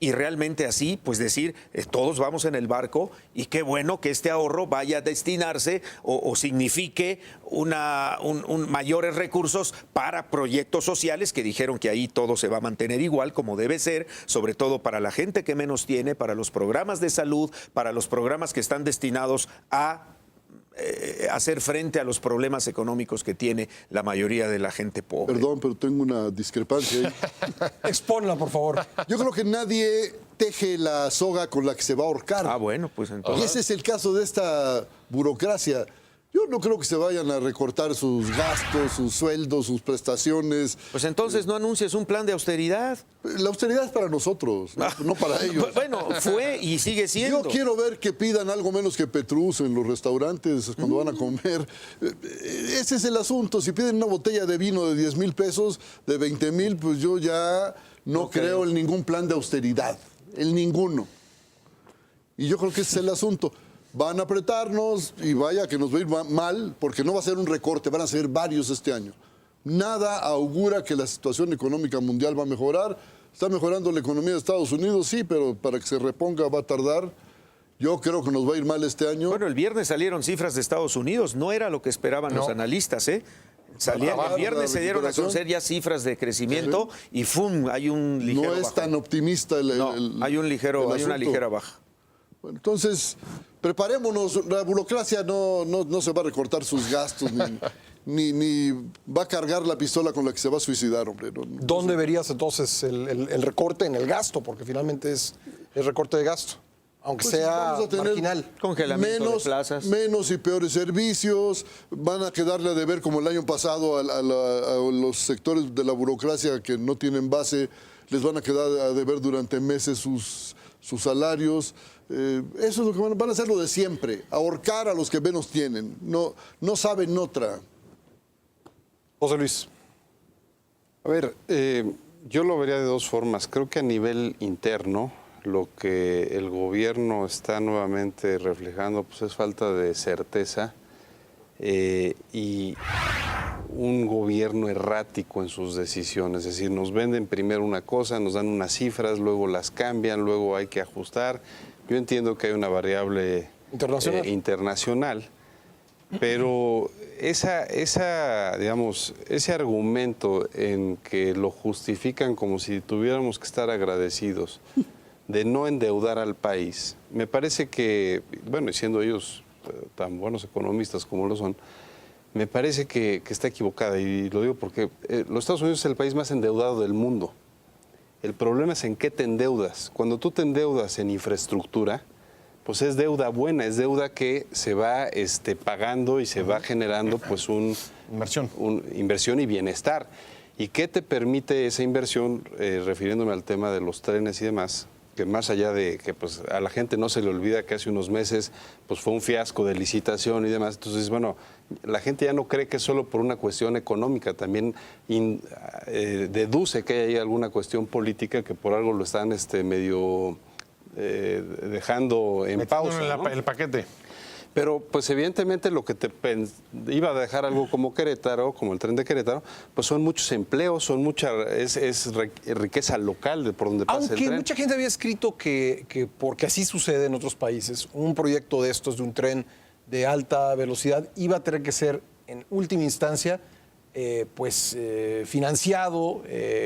y realmente así pues decir todos vamos en el barco y qué bueno que este ahorro vaya a destinarse o signifique mayores recursos para proyectos sociales que dijeron que ahí todo se va a mantener igual como debe ser, sobre todo para la gente que menos tiene, para los programas de salud, para los programas que están destinados a hacer frente a los problemas económicos que tiene la mayoría de la gente pobre. Perdón, pero tengo una discrepancia ahí. Exponla, por favor. Yo creo que nadie teje la soga con la que se va a ahorcar. Ah, bueno, pues Y entonces. ese es el caso de esta burocracia. Yo no creo que se vayan a recortar sus gastos, sus sueldos, sus prestaciones. Pues entonces no anuncies un plan de austeridad. La austeridad es para nosotros, no para ellos. Bueno, fue y sigue siendo. Yo quiero ver que pidan algo menos que Petrus en los restaurantes cuando van a comer. Ese es el asunto. Si piden una botella de vino de 10,000 pesos, de 20,000, pues yo ya no creo en ningún plan de austeridad. En ninguno. Y yo creo que ese es el asunto. Van a apretarnos y vaya que nos va a ir mal, porque no va a ser un recorte, van a ser varios este año. Nada augura que la situación económica mundial va a mejorar. Está mejorando la economía de Estados Unidos, sí, pero para que se reponga va a tardar. Yo creo que nos va a ir mal este año. Bueno, el viernes salieron cifras de Estados Unidos, no era lo que esperaban los analistas, ¿eh? El viernes se dieron a conocer ya cifras de crecimiento y ¡fum! Hay un ligero No es bajón. tan optimista hay una ligera baja. Bueno, entonces, preparémonos. La burocracia no se va a recortar sus gastos, ni va a cargar la pistola con la que se va a suicidar, hombre. ¿Dónde verías entonces el recorte en el gasto? Porque finalmente es el recorte de gasto, aunque Pues sea vamos a tener marginal. Congelamiento de plazas. Menos y peores servicios, van a quedarle a deber como el año pasado a los sectores de la burocracia que no tienen base, les van a quedar a deber durante meses sus salarios. Eso es lo que van a hacer lo de siempre, ahorcar a los que menos tienen, no saben otra. José Luis. A ver, yo lo vería de dos formas. Creo que a nivel interno, lo que el gobierno está nuevamente reflejando pues es falta de certeza y un gobierno errático en sus decisiones. Es decir, nos venden primero una cosa, nos dan unas cifras, luego las cambian, luego hay que ajustar. Yo entiendo que hay una variable internacional, pero digamos, ese argumento en que lo justifican como si tuviéramos que estar agradecidos de no endeudar al país, me parece que, bueno, y siendo ellos tan buenos economistas como lo son, me parece que está equivocada, y lo digo porque los Estados Unidos es el país más endeudado del mundo. El problema es en qué te endeudas. Cuando tú te endeudas en infraestructura, pues es deuda buena, es deuda que se va pagando y se va generando pues un inversión y bienestar. ¿Y qué te permite esa inversión? Refiriéndome al tema de los trenes y demás, que más allá de que pues, a la gente no se le olvida que hace unos meses pues, fue un fiasco de licitación y demás. Entonces, bueno, la gente ya no cree que es solo por una cuestión económica, también deduce que hay alguna cuestión política que por algo lo están medio dejando en pausa, ¿no? El paquete. Pero, pues evidentemente lo que iba a dejar algo como Querétaro, como el tren de Querétaro, pues son muchos empleos, es riqueza local de por donde pasa el Aunque tren. mucha gente había escrito que porque así sucede en otros países, un proyecto de estos, de un tren de alta velocidad, iba a tener que ser, en última instancia, financiado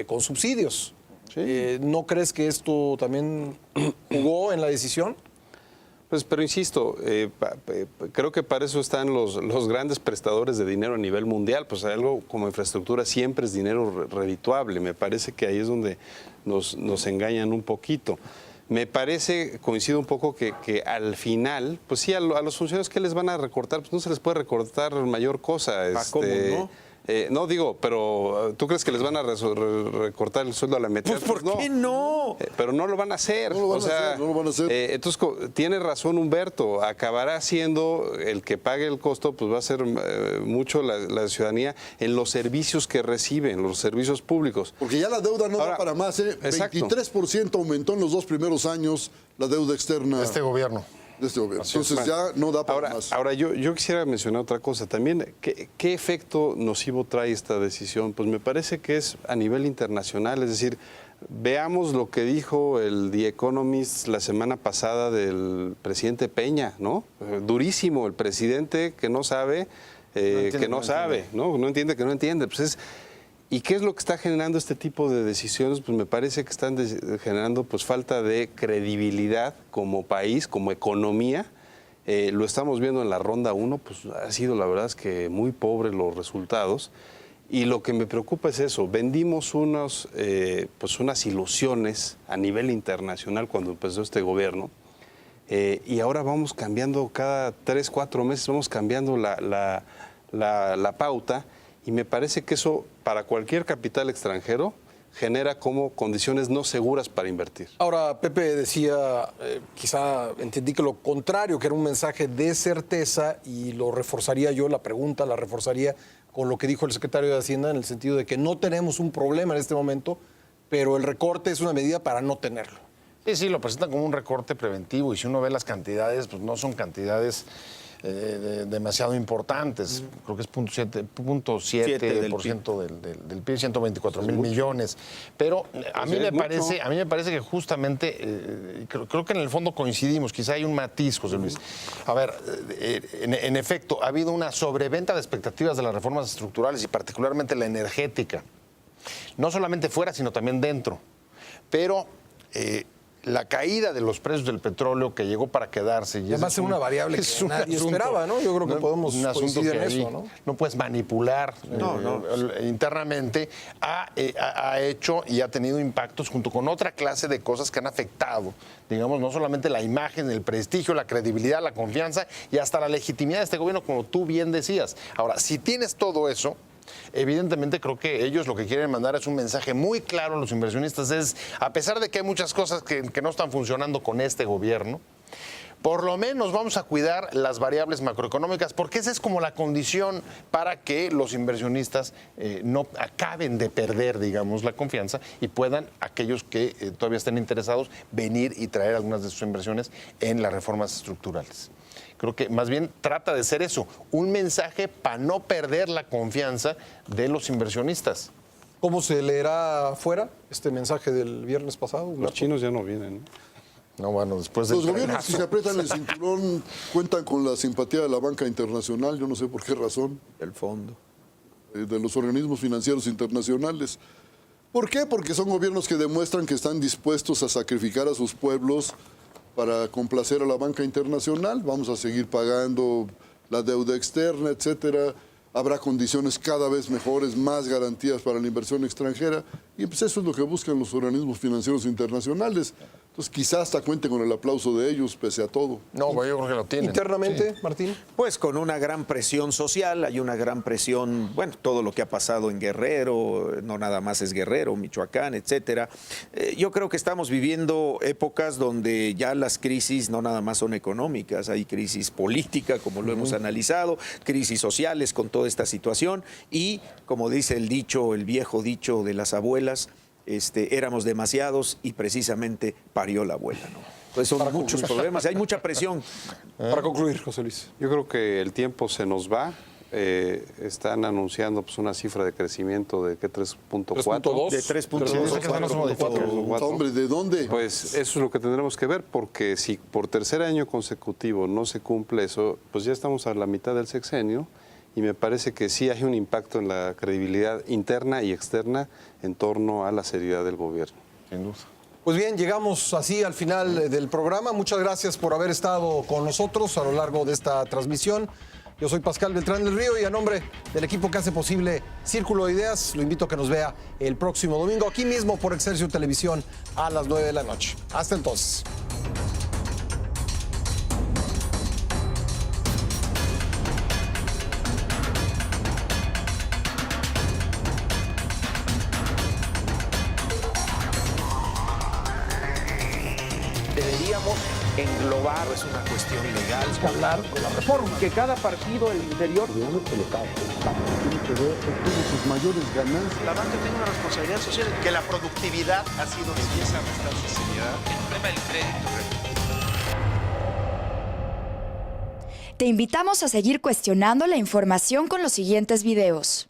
con subsidios. Sí. ¿No crees que esto también jugó en la decisión? Pues, pero insisto, creo que para eso están los grandes prestadores de dinero a nivel mundial. Pues algo como infraestructura siempre es dinero redituable. Me parece que ahí es donde nos engañan un poquito. Me parece, coincido un poco que al final, pues sí, a los funcionarios que les van a recortar, pues no se les puede recortar mayor cosa. ¿Cómo no? No digo, pero ¿tú crees que les van a recortar el sueldo a la mitad? Pues ¿por qué no? Pero no lo van a hacer. No lo van a hacer. Entonces, tiene razón Humberto, acabará siendo el que pague el costo, pues va a ser mucho la ciudadanía en los servicios que reciben, los servicios públicos. Porque ya la deuda no Ahora, da para más, ¿eh? exacto. 23% aumentó en los 2 primeros años la deuda externa De este gobierno. de este gobierno. Entonces ya no da para más. Ahora yo quisiera mencionar otra cosa también. ¿Qué efecto nocivo trae esta decisión? Pues me parece que es a nivel internacional, es decir, veamos lo que dijo el The Economist la semana pasada del presidente Peña, ¿no? Durísimo, el presidente que no sabe, que no sabe, ¿no? No entiende que no entiende. Pues ¿y qué es lo que está generando este tipo de decisiones? Pues me parece que están generando pues falta de credibilidad como país, como economía. Lo estamos viendo en la ronda 1, pues ha sido la verdad es que muy pobres los resultados. Y lo que me preocupa es eso, vendimos unas ilusiones a nivel internacional cuando empezó este gobierno. Y ahora vamos cambiando cada 3, 4 meses, vamos cambiando la pauta. Y me parece que eso, para cualquier capital extranjero, genera como condiciones no seguras para invertir. Ahora, Pepe decía, quizá entendí que lo contrario, que era un mensaje de certeza, y lo reforzaría yo, la pregunta la reforzaría con lo que dijo el secretario de Hacienda, en el sentido de que no tenemos un problema en este momento, pero el recorte es una medida para no tenerlo. Sí, lo presentan como un recorte preventivo, y si uno ve las cantidades, pues no son cantidades demasiado importantes. Creo que es 0.7% del PIB, 124,000 millones. Pero a mí me parece que justamente, creo que en el fondo coincidimos, quizá hay un matiz, José Luis. A ver, en efecto, ha habido una sobreventa de expectativas de las reformas estructurales y particularmente la energética. No solamente fuera, sino también dentro. Pero la caída de los precios del petróleo que llegó para quedarse. Y además es una variable que nadie esperaba, ¿no? Yo creo que podemos coincidir en eso, ¿no? No puedes manipular internamente. Ha hecho y ha tenido impactos junto con otra clase de cosas que han afectado, digamos, no solamente la imagen, el prestigio, la credibilidad, la confianza y hasta la legitimidad de este gobierno, como tú bien decías. Ahora, si tienes todo eso, evidentemente creo que ellos lo que quieren mandar es un mensaje muy claro a los inversionistas, es, a pesar de que hay muchas cosas que no están funcionando con este gobierno, por lo menos vamos a cuidar las variables macroeconómicas, porque esa es como la condición para que los inversionistas no acaben de perder, digamos, la confianza y puedan, aquellos que todavía estén interesados, venir y traer algunas de sus inversiones en las reformas estructurales. Creo que más bien trata de ser eso, un mensaje para no perder la confianza de los inversionistas. ¿Cómo se leerá afuera este mensaje del viernes pasado, Humberto? Los chinos ya no vienen, ¿no? No, bueno, después del Los gobiernos que se aprietan el cinturón cuentan con la simpatía de la banca internacional, yo no sé por qué razón. El fondo. De los organismos financieros internacionales. ¿Por qué? Porque son gobiernos que demuestran que están dispuestos a sacrificar a sus pueblos para complacer a la banca internacional. Vamos a seguir pagando la deuda externa, etcétera. Habrá condiciones cada vez mejores, más garantías para la inversión extranjera. Y pues eso es lo que buscan los organismos financieros internacionales. Entonces quizás hasta cuente con el aplauso de ellos, pese a todo. No, pues yo creo que lo tienen. Internamente, Martín. Pues con una gran presión social, hay una gran presión, bueno, todo lo que ha pasado en Guerrero, no nada más es Guerrero, Michoacán, etcétera. Yo creo que estamos viviendo épocas donde ya las crisis no nada más son económicas, hay crisis política, como lo hemos analizado, crisis sociales con toda esta situación y, como dice el dicho, el viejo dicho de las abuelas, éramos demasiados y precisamente parió la abuela, ¿no? Pues son muchos problemas, hay mucha presión. Para concluir, José Luis. Yo creo que el tiempo se nos va. Están anunciando pues, una cifra de crecimiento de 3.4. De 3.2. Hombre, ¿de dónde? Pues eso es lo que tendremos que ver, porque si por tercer año consecutivo no se cumple eso, pues ya estamos a la mitad del sexenio y me parece que sí hay un impacto en la credibilidad interna y externa en torno a la seriedad del gobierno. Sin duda. Pues bien, llegamos así al final del programa. Muchas gracias por haber estado con nosotros a lo largo de esta transmisión. Yo soy Pascal Beltrán del Río y a nombre del equipo que hace posible Círculo de Ideas, lo invito a que nos vea el próximo domingo aquí mismo por Excelsior Televisión a las 9 de la noche. Hasta entonces. Deberíamos englobar, Es una cuestión legal. hablar de la reforma, que cada partido del interior Tiene que ver obtuvo sus mayores ganancias. La banca tiene una responsabilidad social. Que la productividad ha sido empieza a mostrar su seriedad. El problema del crédito. Te invitamos a seguir cuestionando la información con los siguientes videos.